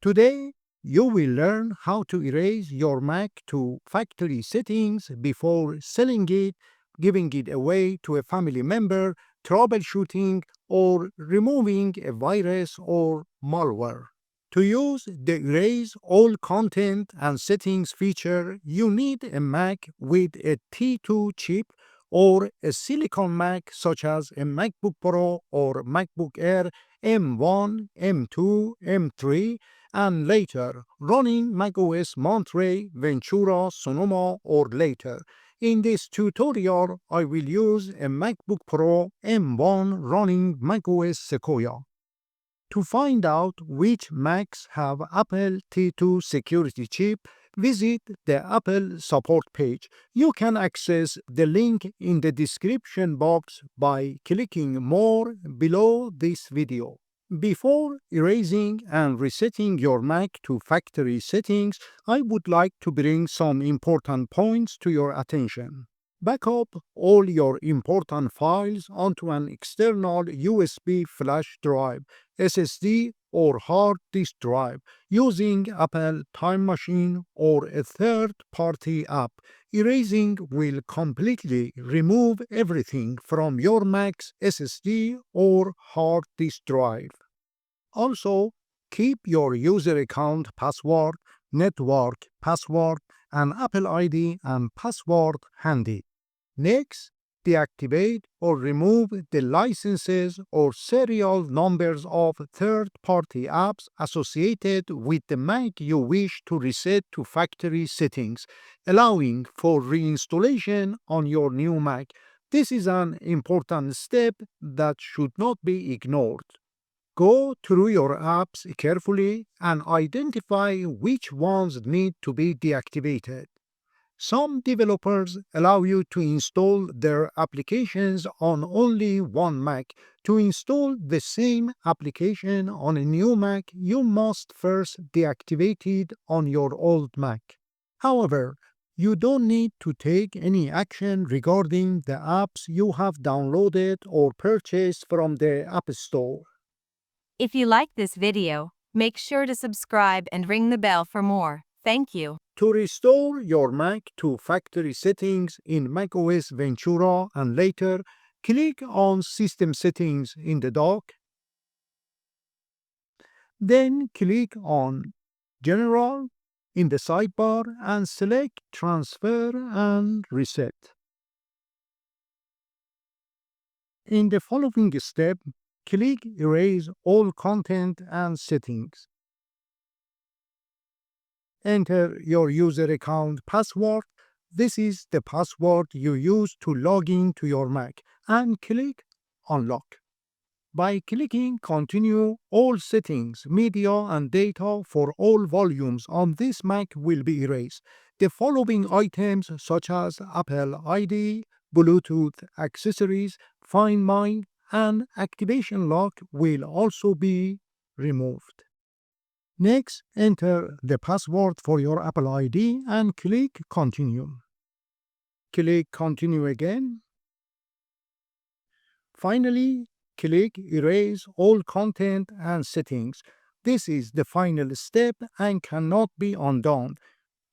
Today, you will learn how to erase your Mac to factory settings before selling it, giving it away to a family member, troubleshooting, or removing a virus or malware. To use the Erase All Content and Settings feature, you need a Mac with a T2 chip or a silicon Mac such as a MacBook Pro or MacBook Air M1, M2, M3, and later running macOS Monterey, Ventura, Sonoma, or later. In this tutorial, I will use a MacBook Pro M1 running macOS Sequoia. To find out which Macs have Apple T2 security chip, visit the Apple support page. You can access the link in the description box by clicking More below this video. Before erasing and resetting your Mac to factory settings, I would like to bring some important points to your attention. Backup all your important files onto an external USB flash drive, SSD, or hard disk drive using Apple Time Machine or a third-party app. Erasing will completely remove everything from your Mac's SSD or hard disk drive. Also, keep your user account password, network password, and Apple ID and password handy. Next, deactivate or remove the licenses or serial numbers of third-party apps associated with the Mac you wish to reset to factory settings, allowing for reinstallation on your new Mac. This is an important step that should not be ignored. Go through your apps carefully and identify which ones need to be deactivated. Some developers allow you to install their applications on only one Mac. To install the same application on a new Mac, you must first deactivate it on your old Mac. However, you don't need to take any action regarding the apps you have downloaded or purchased from the App Store. If you like this video, make sure to subscribe and ring the bell for more. Thank you. To restore your Mac to factory settings in macOS Ventura and later, click on System Settings in the dock. Then click on General in the sidebar and select Transfer and Reset. In the following step, click Erase All Content and Settings. Enter your user account password. This is the password you use to log in to your Mac, and click Unlock. By clicking Continue, all settings, media, and data for all volumes on this Mac will be erased. The following items such as Apple ID, Bluetooth accessories, Find My, and Activation Lock will also be removed. Next, enter the password for your Apple ID and click Continue. Click Continue again. Finally, click Erase All Content and Settings. This is the final step and cannot be undone.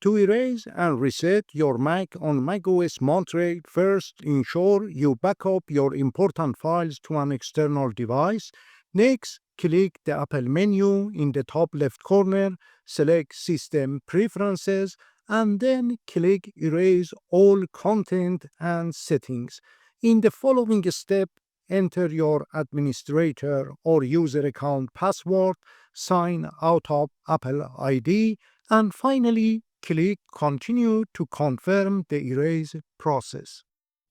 To erase and reset your Mac on macOS Monterey, first ensure you back up your important files to an external device. Next, click the Apple menu in the top left corner, select System Preferences, and then click Erase All Content and Settings. In the following step, enter your administrator or user account password, sign out of Apple ID, and finally, click Continue to confirm the erase process.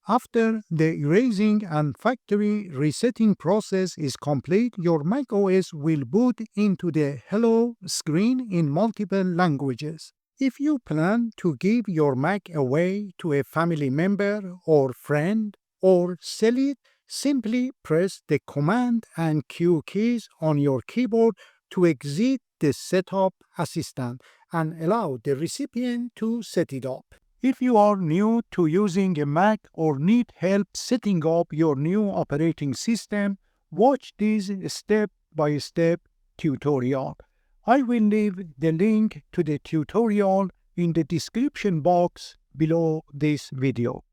After the erasing and factory resetting process is complete, your macOS will boot into the Hello screen in multiple languages. If you plan to give your Mac away to a family member or friend or sell it, simply press the Command and Q keys on your keyboard to exit the Setup Assistant and allow the recipient to set it up. If you are new to using a Mac or need help setting up your new operating system, watch this step-by-step tutorial. I will leave the link to the tutorial in the description box below this video.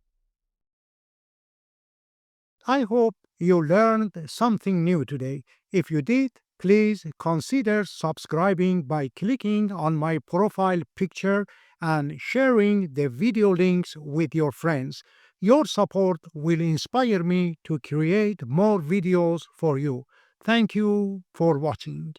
I hope you learned something new today. If you did, please consider subscribing by clicking on my profile picture and sharing the video links with your friends. Your support will inspire me to create more videos for you. Thank you for watching.